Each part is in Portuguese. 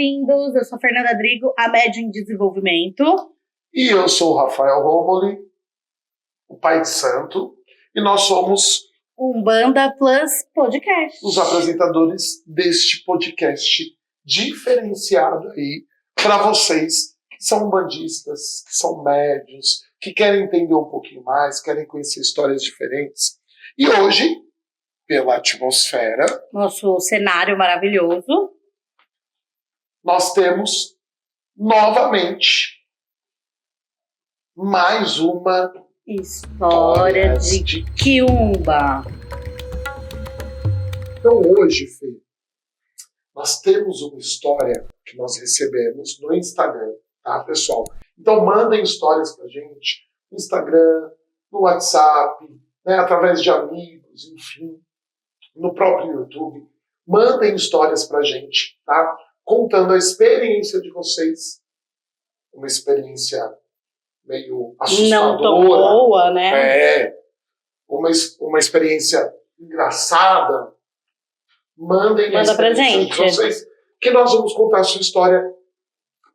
bem-vindos. Eu sou a Fernanda Drigo, a Média em Desenvolvimento. E eu sou o Rafael Romoli, o pai de santo, e nós somos Umbanda Plus Podcast. os apresentadores deste podcast diferenciado aí para vocês que são umbandistas, que são médios, que querem entender um pouquinho mais, querem conhecer histórias diferentes. E hoje, pela atmosfera, nosso cenário maravilhoso, nós temos novamente mais uma história de Quiumba. Então hoje, Fê, nós temos uma história que nós recebemos no Instagram, tá, pessoal? Então mandem histórias pra gente no Instagram, no WhatsApp, né, através de amigos, enfim, no próprio YouTube. Mandem histórias pra gente, tá? Contando a experiência de vocês. Uma experiência meio assustadora. Não tão boa, né? Uma experiência engraçada. Manda pra gente. De vocês, que nós vamos contar a sua história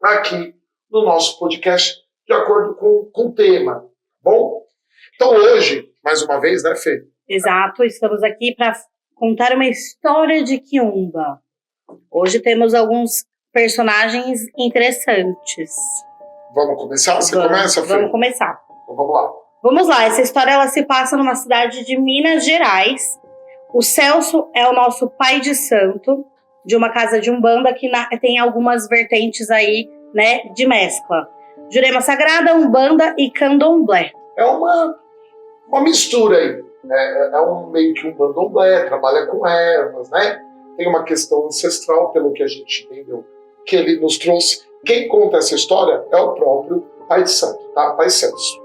aqui no nosso podcast, de acordo com o tema, tá bom? Então hoje, mais uma vez, né, Fê? Exato, estamos aqui para contar uma história de Quiumba. Hoje temos alguns personagens interessantes. Vamos começar? Você começa, Fê? Vamos começar. Então vamos lá. Vamos lá, essa história ela se passa numa cidade de Minas Gerais. O Celso é o nosso pai de santo, de uma casa de Umbanda que tem algumas vertentes aí, né, de mescla. Jurema Sagrada, Umbanda e Candomblé. É uma mistura aí. É um meio que um Candomblé, trabalha com ervas, né? Tem uma questão ancestral, pelo que a gente entendeu, que ele nos trouxe. Quem conta essa história é o próprio pai de santo, tá? Pai Celso.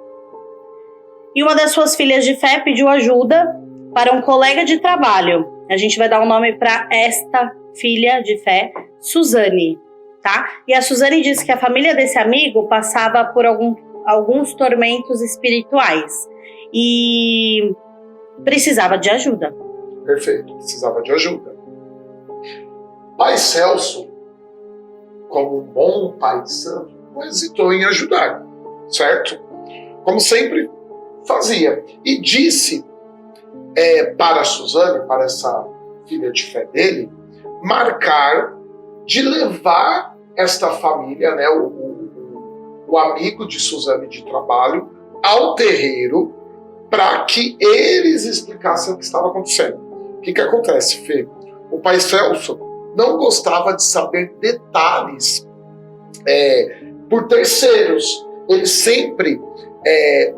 E uma das suas filhas de fé pediu ajuda para um colega de trabalho. A gente vai dar um nome para esta filha de fé, Suzane, tá? E a Suzane disse que a família desse amigo passava por alguns tormentos espirituais e precisava de ajuda. Perfeito, precisava de ajuda. Pai Celso, como um bom pai de santo, não hesitou em ajudar, certo? Como sempre fazia. E disse para a Suzane, para essa filha de fé dele, marcar de levar esta família, né, o amigo de Suzane de trabalho, ao terreiro para que eles explicassem o que estava acontecendo. O que acontece, Fê? O pai Celso não gostava de saber detalhes por terceiros. Ele sempre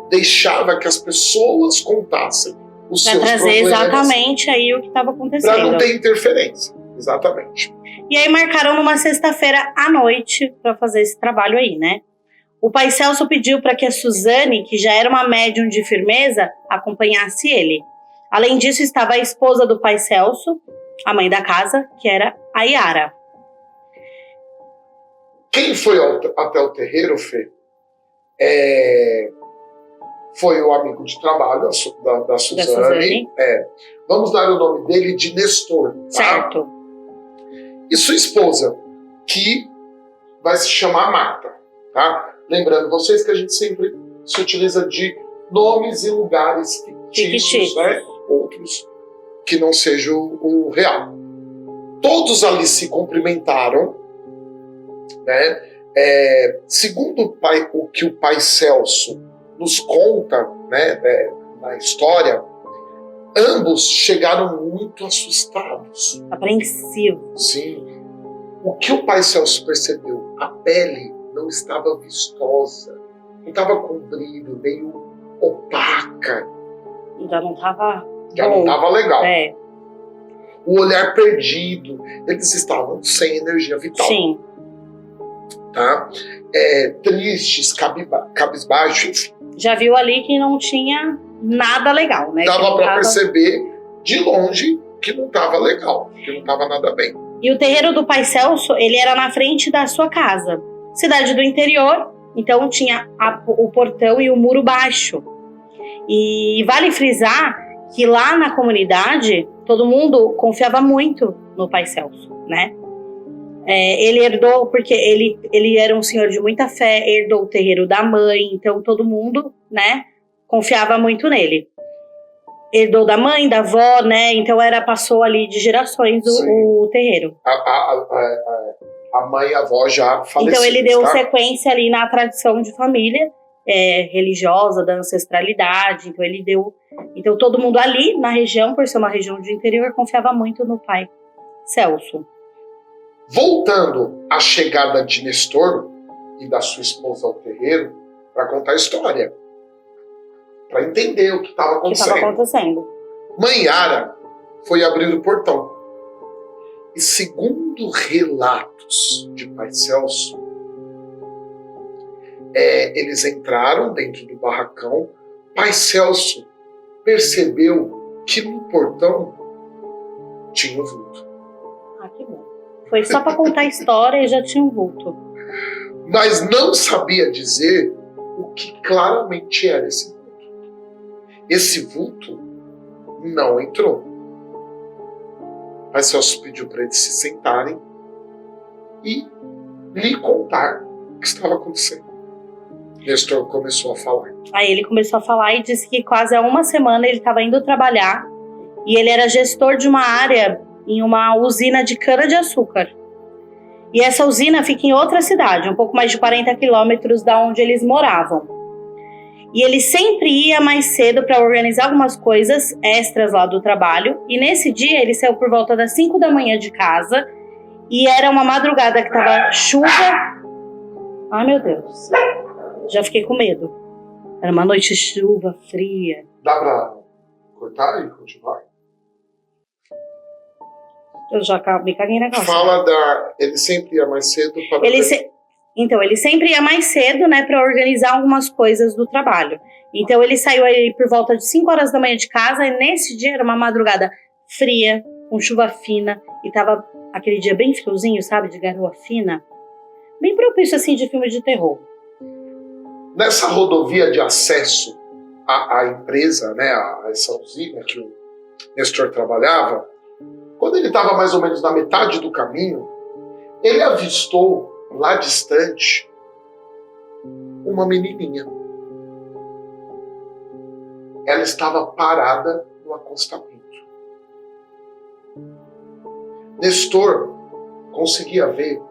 deixava que as pessoas contassem os seus trazer problemas. Exatamente aí o que estava acontecendo. Para não ter interferência. Exatamente. E aí marcaram numa sexta-feira à noite para fazer esse trabalho aí, né? O pai Celso pediu para que a Suzane, que já era uma médium de firmeza, acompanhasse ele. Além disso, estava a esposa do pai Celso, a mãe da casa, que era a Yara. Quem foi até o terreiro, Fê? Foi o amigo de trabalho da Suzane. Vamos dar o nome dele de Nestor. Tá? Certo. E sua esposa, que vai se chamar Marta. Tá? Lembrando vocês que a gente sempre se utiliza de nomes e lugares fictícios, né? Outros que não sejam o real. Todos ali se cumprimentaram, né? Segundo o que o pai Celso nos conta, né, na história, ambos chegaram muito assustados. Apreensivos. Sim. O que o pai Celso percebeu? A pele não estava vistosa, não estava com brilho, meio opaca. Já não estava legal. O O olhar perdido, eles estavam sem energia vital. Sim. Tá? Tristes, cabisbaixos, enfim. Já viu ali que não tinha nada legal, né? Dava para perceber de longe que não estava legal, que não estava nada bem. E o terreiro do pai Celso, ele era na frente da sua casa. Cidade do interior, então tinha o portão e o muro baixo. E vale frisar que lá na comunidade, todo mundo confiava muito no pai Celso, né? Ele herdou, porque ele era um senhor de muita fé, herdou o terreiro da mãe, então todo mundo, né, confiava muito nele. Herdou da mãe, da avó, né, então passou ali de gerações o terreiro. A mãe e a avó já faleceram. Então ele deu sequência ali na tradição de família religiosa, da ancestralidade, então ele deu... Então todo mundo ali na região, por ser uma região de interior, confiava muito no pai Celso. Voltando à chegada de Nestor e da sua esposa ao terreiro, para contar a história, para entender o que estava acontecendo. Mãe Yara foi abrir o portão. E segundo relatos de pai Celso, eles entraram dentro do barracão. Pai Celso percebeu que no portão tinha um vulto. Ah, que bom. Foi só para contar a história e já tinha um vulto. Mas não sabia dizer o que claramente era esse vulto. Esse vulto não entrou. Pai Celso pediu para eles se sentarem e lhe contar o que estava acontecendo. Nestor começou a falar. Aí ele começou a falar e disse que quase há uma semana ele estava indo trabalhar e ele era gestor de uma área em uma usina de cana-de-açúcar. E essa usina fica em outra cidade, um pouco mais de 40 quilômetros da onde eles moravam. E ele sempre ia mais cedo para organizar algumas coisas extras lá do trabalho. E nesse dia ele saiu por volta das 5 da manhã de casa. E era uma madrugada que tava chuva. Ai, meu Deus. Já fiquei com medo. Era uma noite de chuva, fria. Dá pra cortar e continuar? Eu já me caguei na calça. Ele sempre ia mais cedo para... Então, ele sempre ia mais cedo, né, para organizar algumas coisas do trabalho. Então, ele saiu aí por volta de 5 horas da manhã de casa, e nesse dia era uma madrugada fria, com chuva fina, e tava aquele dia bem friozinho, sabe, de garoa fina. Bem propício, assim, de filme de terror. Nessa rodovia de acesso à empresa, né, a essa usina que o Nestor trabalhava, quando ele estava mais ou menos na metade do caminho, ele avistou lá distante uma menininha. Ela estava parada no acostamento. Nestor conseguia ver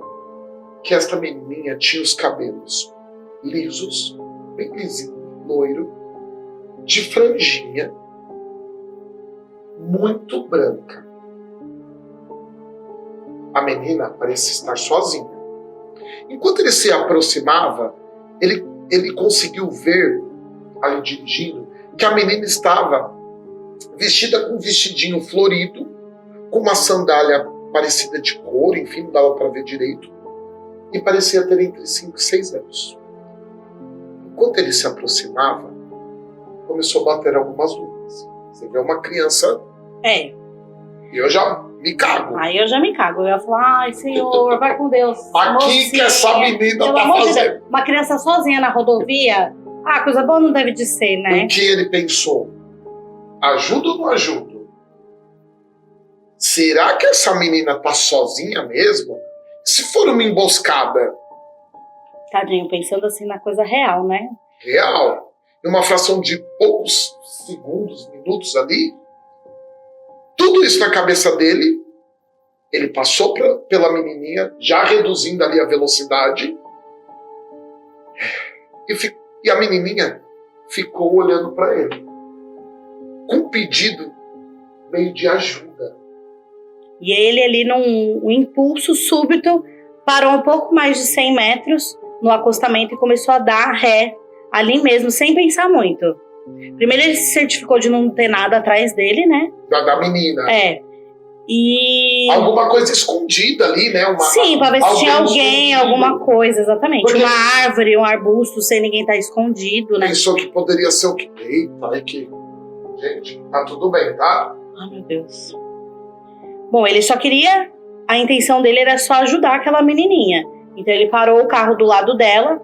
que esta menininha tinha os cabelos lisos, bem lisinho, loiro, de franjinha, muito branca. A menina parecia estar sozinha. Enquanto ele se aproximava, ele conseguiu ver, ali dirigindo, que a menina estava vestida com um vestidinho florido, com uma sandália parecida de couro, enfim, não dava para ver direito, e parecia ter entre 5 e 6 anos. Enquanto ele se aproximava, começou a bater algumas luzes. Você vê uma criança... E eu já me cago. Aí eu já me cago. Eu ia falar, ai, Senhor, vai com Deus. Aqui que essa menina tá fazendo. Uma criança sozinha na rodovia, coisa boa não deve de ser, né? O que ele pensou? Ajuda ou não ajuda? Será que essa menina tá sozinha mesmo? Se for uma emboscada? Tadinho, pensando assim na coisa real, né? Real. Em uma fração de poucos segundos, minutos ali, tudo isso na cabeça dele, ele passou pela menininha, já reduzindo ali a velocidade, e a menininha ficou olhando para ele, com um pedido meio de ajuda. E ele ali, num impulso súbito, parou um pouco mais de 100 metros no acostamento e começou a dar ré ali mesmo, sem pensar muito. Primeiro ele se certificou de não ter nada atrás dele, né? Da menina. E... alguma coisa escondida ali, né? Sim, pra ver se tinha alguém, alguma coisa, exatamente. Porque... uma árvore, um arbusto, sem ninguém estar escondido, né? Pensou que poderia ser o quê? Eita, que... Gente, tá tudo bem, tá? Ai, meu Deus. Bom, ele só queria... A intenção dele era só ajudar aquela menininha. Então ele parou o carro do lado dela.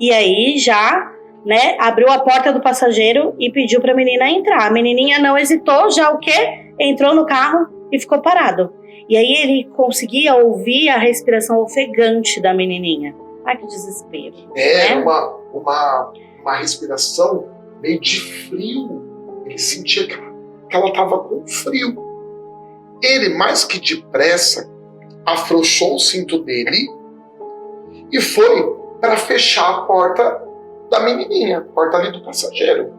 E aí já... né, abriu a porta do passageiro e pediu para a menina entrar. A menininha não hesitou, já o quê? Entrou no carro e ficou parado. E aí ele conseguia ouvir a respiração ofegante da menininha. Ai, que desespero. Era uma respiração meio de frio. Ele sentia que ela estava com frio. Ele, mais que depressa, afrouxou o cinto dele e foi para fechar a porta da menininha, a porta ali do passageiro.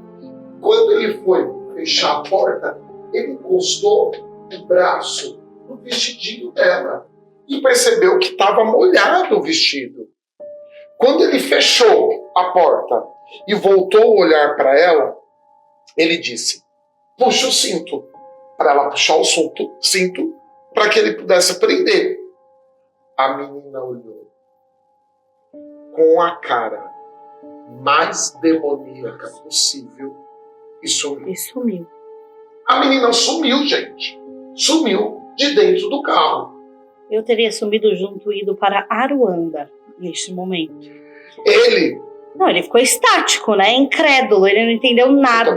Quando ele foi fechar a porta, ele encostou o braço no vestidinho dela e percebeu que estava molhado o vestido. Quando ele fechou a porta e voltou a olhar para ela, ele disse: puxa o cinto, para ela puxar o cinto para que ele pudesse prender. A menina olhou com a cara mais demoníaca possível e sumiu. A menina sumiu, gente. Sumiu de dentro do carro. Eu teria sumido junto e ido para Aruanda neste momento. Ele ficou estático, né? Incrédulo, ele não entendeu nada.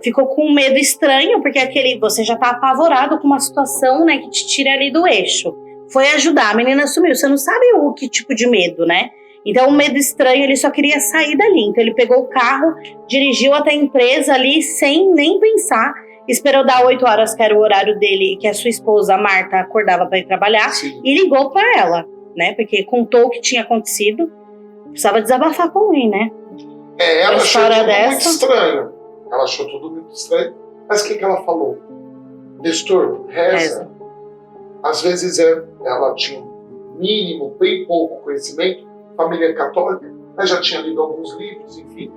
Ficou com medo estranho, porque você já tá apavorado com uma situação, né, que te tira ali do eixo. Foi ajudar, a menina sumiu. Você não sabe que tipo de medo, né? Então, um medo estranho, ele só queria sair dali. Então, ele pegou o carro, dirigiu até a empresa ali, sem nem pensar. Esperou dar 8 horas, que era o horário dele, que a sua esposa, a Marta, acordava para ir trabalhar. Sim. E ligou para ela, né? Porque contou o que tinha acontecido. Precisava desabafar com alguém, né? Ela achou tudo muito estranho. Ela achou tudo muito estranho. Mas o que ela falou? Nestor, reza. Às vezes ela tinha um mínimo, bem pouco conhecimento, família católica, mas já tinha lido alguns livros, enfim.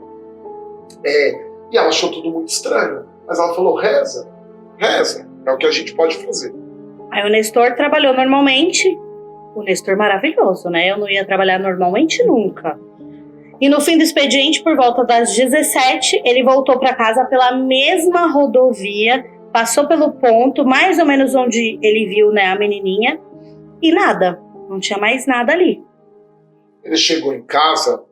E ela achou tudo muito estranho. Mas ela falou: reza, é o que a gente pode fazer. Aí o Nestor trabalhou normalmente. O Nestor maravilhoso, né? Eu não ia trabalhar normalmente nunca. E no fim do expediente, por volta das 17, ele voltou para casa pela mesma rodovia, passou pelo ponto, mais ou menos onde ele viu, né, a menininha, e nada, não tinha mais nada ali. Ele chegou em casa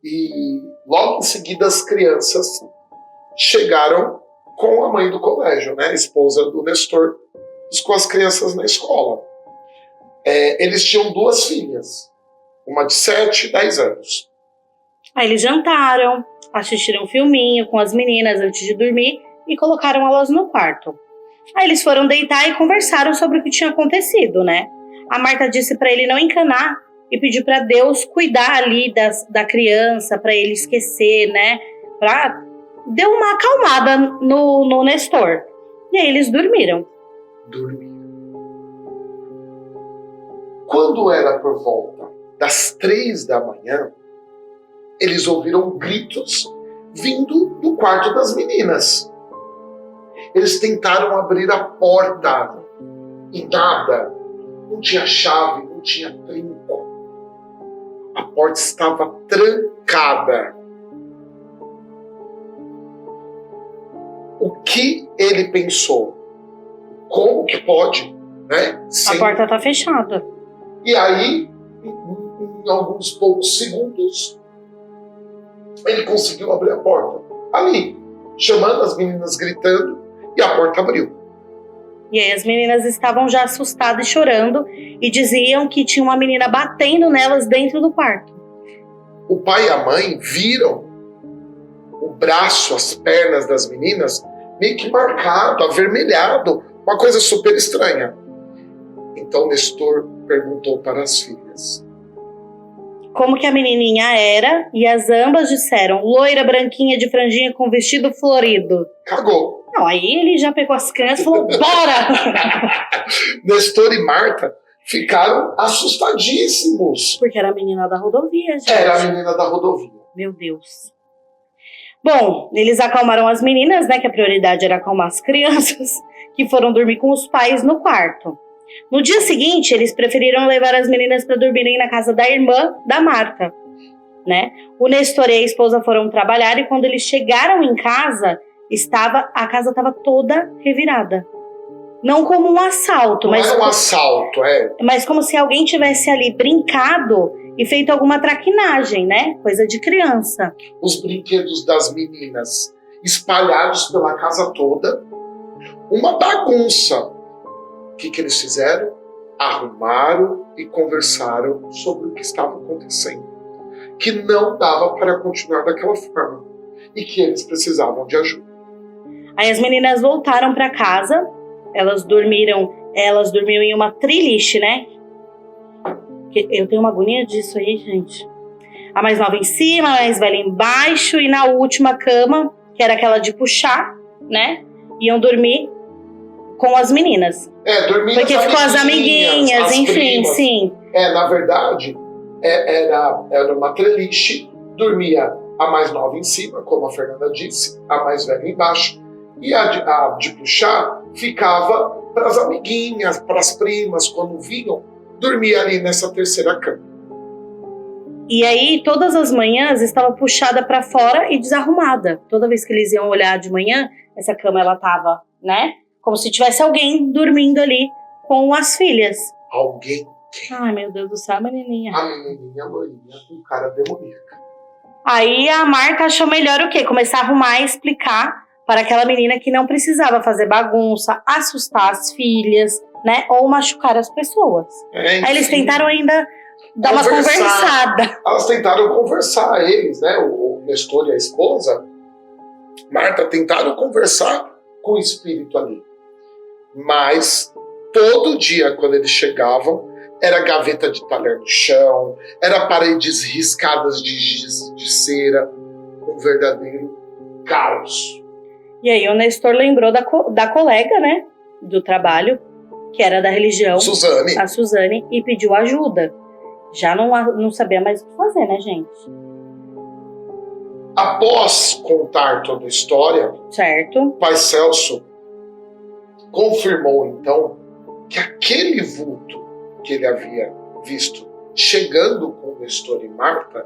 e logo em seguida as crianças chegaram com a mãe do colégio, né, a esposa do Nestor, com as crianças na escola. Eles tinham 2 filhas, uma de 7 e 10 anos. Aí eles jantaram, assistiram um filminho com as meninas antes de dormir e colocaram elas no quarto. Aí eles foram deitar e conversaram sobre o que tinha acontecido, né? A Marta disse para ele não encanar e pediu para Deus cuidar ali da criança, para ele esquecer, né? Deu uma acalmada no Nestor. E aí eles dormiram. Quando era por volta das 3 da manhã, eles ouviram gritos vindo do quarto das meninas. Eles tentaram abrir a porta e nada. Não tinha chave, não tinha trinco. A porta estava trancada. O que ele pensou? Como que pode, né? A porta está fechada. E aí, em alguns poucos segundos, ele conseguiu abrir a porta. Ali, chamando as meninas, gritando, e a porta abriu. E aí as meninas estavam já assustadas e chorando e diziam que tinha uma menina batendo nelas dentro do quarto. O pai e a mãe viram o braço, as pernas das meninas meio que marcado, avermelhado, uma coisa super estranha. Então Nestor perguntou para as filhas como que a menininha era, e as ambas disseram: loira, branquinha, de franjinha, com vestido florido. Cagou. Não, aí ele já pegou as crianças e falou: bora! Nestor e Marta ficaram assustadíssimos. Porque era a menina da rodovia, gente. Era a menina da rodovia. Meu Deus. Bom, eles acalmaram as meninas, né, que a prioridade era acalmar as crianças, que foram dormir com os pais no quarto. No dia seguinte, eles preferiram levar as meninas para dormirem na casa da irmã da Marta, né? O Nestor e a esposa foram trabalhar e quando eles chegaram em casa, a casa estava toda revirada. Não como um assalto, mas... Não era um assalto, mas como se alguém tivesse ali brincado e feito alguma traquinagem, né? Coisa de criança. Os brinquedos das meninas espalhados pela casa toda. uma bagunça. O que eles fizeram? Arrumaram e conversaram sobre o que estava acontecendo. Que não dava para continuar daquela forma. E que eles precisavam de ajuda. Aí as meninas voltaram para casa. Elas dormiam em uma triliche, né? Eu tenho uma agonia disso aí, gente. A mais nova em cima, a mais velha embaixo. E na última cama, que era aquela de puxar, né? Iam dormir com as meninas. Dormir porque ficou as amiguinhas, enfim, primas. Sim. Na verdade, era uma treliche. Dormia a mais nova em cima, como a Fernanda disse, a mais velha embaixo. E a de puxar ficava para as amiguinhas, para as primas, quando vinham, dormia ali nessa terceira cama. E aí, todas as manhãs, estava puxada para fora e desarrumada. Toda vez que eles iam olhar de manhã, essa cama, ela tava, né? Como se tivesse alguém dormindo ali com as filhas. Alguém? Ai, meu Deus do céu, a menininha. A menininha loirinha com cara demoníaca. Aí a Marta achou melhor o quê? Começar a arrumar e explicar para aquela menina que não precisava fazer bagunça, assustar as filhas, né? Ou machucar as pessoas. Aí eles tentaram ainda dar uma conversada. Elas tentaram conversar, eles, né? O Nestor e a esposa, Marta, tentaram conversar com o espírito ali. Mas todo dia, quando eles chegavam, era gaveta de talher no chão, era paredes riscadas de cera, um verdadeiro caos. E aí o Nestor lembrou da colega, né, do trabalho, que era da religião, Suzane. A Suzane, e pediu ajuda. Já não sabia mais o que fazer, né, gente? Após contar toda a história, certo, o pai Celso confirmou, então, que aquele vulto que ele havia visto chegando com o Nestor e Marta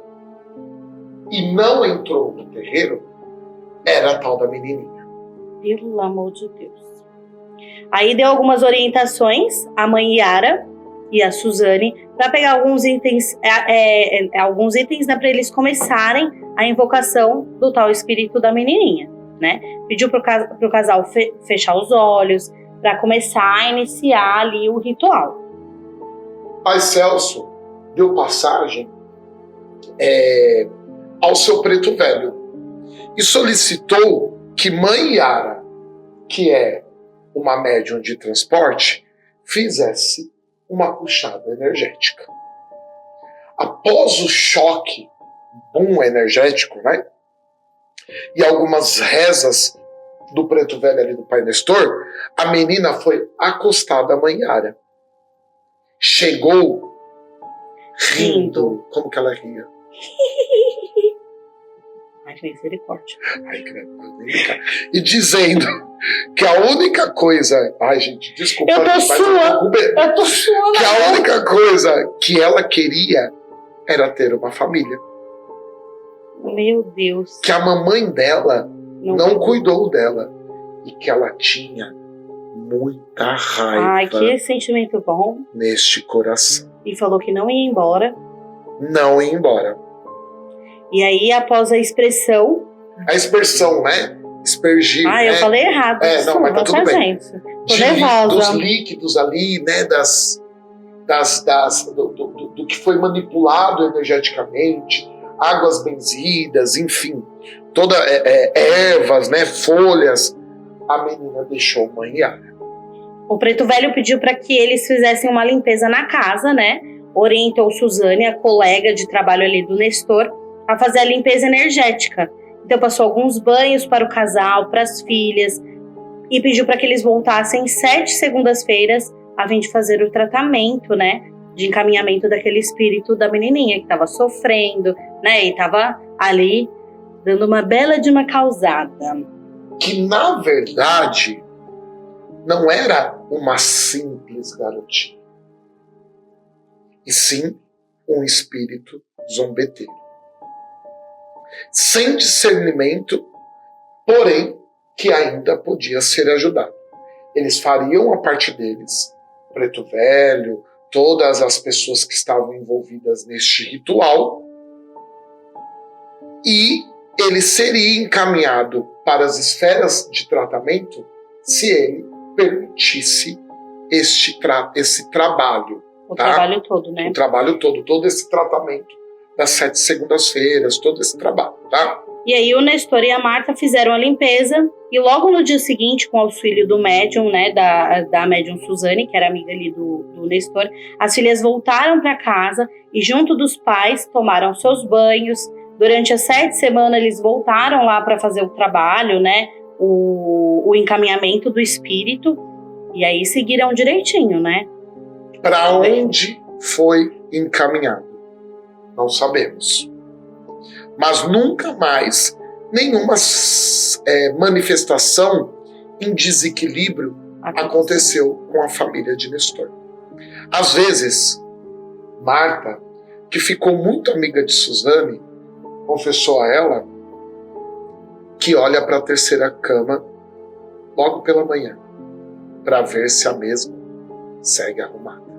e não entrou no terreiro, era a tal da menininha. Pelo amor de Deus. Aí deu algumas orientações a mãe Yara e a Suzane para pegar alguns itens, né, para eles começarem a invocação do tal espírito da menininha, né? Pediu pro casal fechar os olhos para começar a iniciar ali o ritual. Pai Celso deu passagem ao seu preto velho e solicitou que mãe Yara, que é uma médium de transporte, fizesse uma puxada energética. Após o choque, boom energético, né? E algumas rezas do preto velho ali do pai Nestor, a menina foi acostada à mãe Yara. Chegou rindo. Como que ela ria? Ai, que misericórdia. Ai, credo. E dizendo que a única coisa... Ai, gente, desculpa. Eu tô suando. Que a única coisa que ela queria era ter uma família. Meu Deus. Que a mamãe dela não cuidou dela. E que ela tinha muita raiva. Ai, que sentimento bom. Neste coração. E falou que não ia embora. Não ia embora. E aí, após a expressão... A expressão, né? Aspergir. Ah, eu falei errado. Não, mas tá tudo bem. Gente. Tô nervosa. Dos líquidos ali, né? Do que foi manipulado energeticamente, águas benzidas, enfim. Ervas, né? Folhas. A menina deixou mãe Yara. O preto velho pediu para que eles fizessem uma limpeza na casa, né? Orientou Suzane, a colega de trabalho ali do Nestor, a fazer a limpeza energética. Então passou alguns banhos para o casal, para as filhas, e pediu para que eles voltassem 7 segundas-feiras a fim de fazer o tratamento, né? De encaminhamento daquele espírito da menininha que estava sofrendo, né? E estava ali dando uma bela de uma causada. Que na verdade não era uma simples garotinha, e sim um espírito zombeteiro. Sem discernimento, porém, que ainda podia ser ajudado. Eles fariam a parte deles, preto velho, todas as pessoas que estavam envolvidas neste ritual, e ele seria encaminhado para as esferas de tratamento se ele permitisse esse trabalho. O tá? trabalho todo, né? O trabalho todo esse tratamento das 7 segundas-feiras, todo esse trabalho, tá? E aí o Nestor e a Marta fizeram a limpeza e logo no dia seguinte, com o auxílio do médium, né, da médium Suzane, que era amiga ali do Nestor, as filhas voltaram para casa e junto dos pais tomaram seus banhos. Durante as 7 semanas eles voltaram lá para fazer o trabalho, né, o encaminhamento do espírito, e aí seguiram direitinho, né? Para onde foi encaminhado? Não sabemos. Mas nunca mais nenhuma manifestação em desequilíbrio aconteceu com a família de Nestor. Às vezes, Marta, que ficou muito amiga de Suzane, confessou a ela que olha para a terceira cama logo pela manhã para ver se a mesma segue arrumada.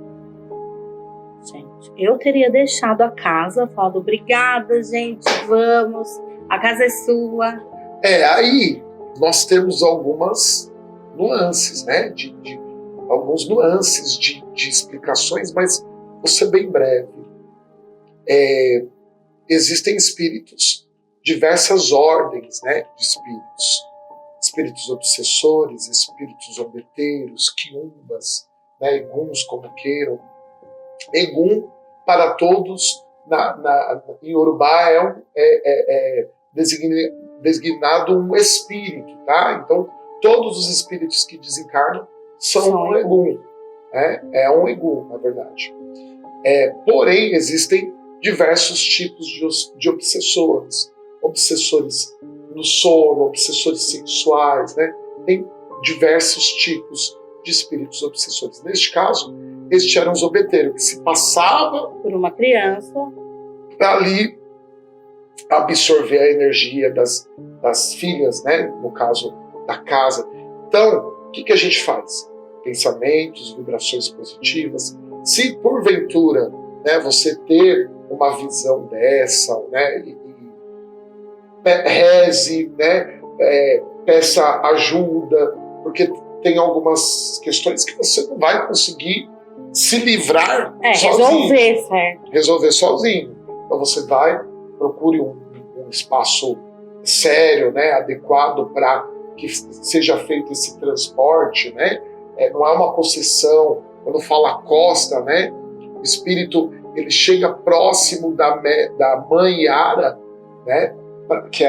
Gente, eu teria deixado a casa, falado obrigada, gente, vamos, a casa é sua. Aí nós temos algumas nuances, né? Alguns nuances de explicações, mas vou ser bem breve. Existem espíritos, diversas ordens, né, de espíritos. Espíritos obsessores, espíritos ombeteiros, quiumbas, né, eguns, como queiram. Egum, para todos, em Yorubá é designado um espírito, tá? Então, todos os espíritos que desencarnam são um Egum. É um Egum, na verdade. Porém, existem diversos tipos de obsessores. Obsessores no sono, obsessores sexuais, né? Tem diversos tipos de espíritos obsessores. Neste caso, este era um zombeteiro que se passava por uma criança para ali absorver a energia das filhas, né? No caso da casa. Então, o que a gente faz? Pensamentos, vibrações positivas. Se porventura, né, você ter uma visão dessa, né, reze, né, peça ajuda, porque tem algumas questões que você não vai conseguir se livrar sozinho. Resolver sozinho. Então você vai, procure um espaço sério, né, adequado para que seja feito esse transporte, né? Não é uma possessão. Quando fala costa, né, o espírito ele chega próximo da mãe Yara, né, que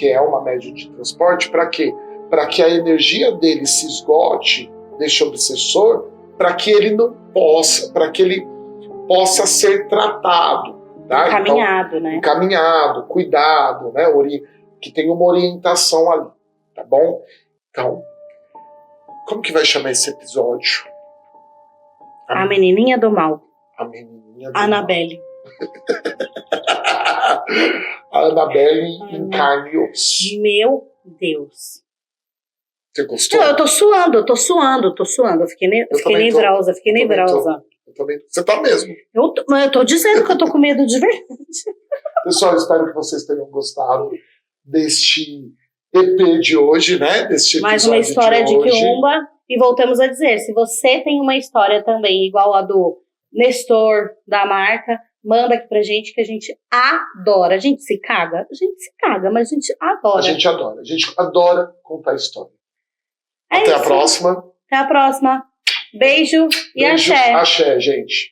é uma médium de transporte, para quê? Para que a energia dele se esgote, desse obsessor, para que ele possa ser tratado, tá? Encaminhado, então, né? Encaminhado, cuidado, né? Que tenha uma orientação ali, tá bom? Então, como que vai chamar esse episódio? A menininha do mal. A menininha do Annabelle. A Annabelle em carne e osso. Meu Deus. Você gostou? Não, eu tô suando. Eu fiquei nervosa. Eu também. Você tá mesmo. Eu tô dizendo que eu tô com medo de verdade. Pessoal, espero que vocês tenham gostado deste EP de hoje, né? Deste episódio mais uma história de hoje. quiumba. E voltamos a dizer, se você tem uma história também igual a do Nestor, da Marta, manda aqui pra gente que a gente adora. A gente se caga, mas a gente adora. A gente adora contar história. Até a próxima. Até a próxima. Beijo e axé. Axé, gente.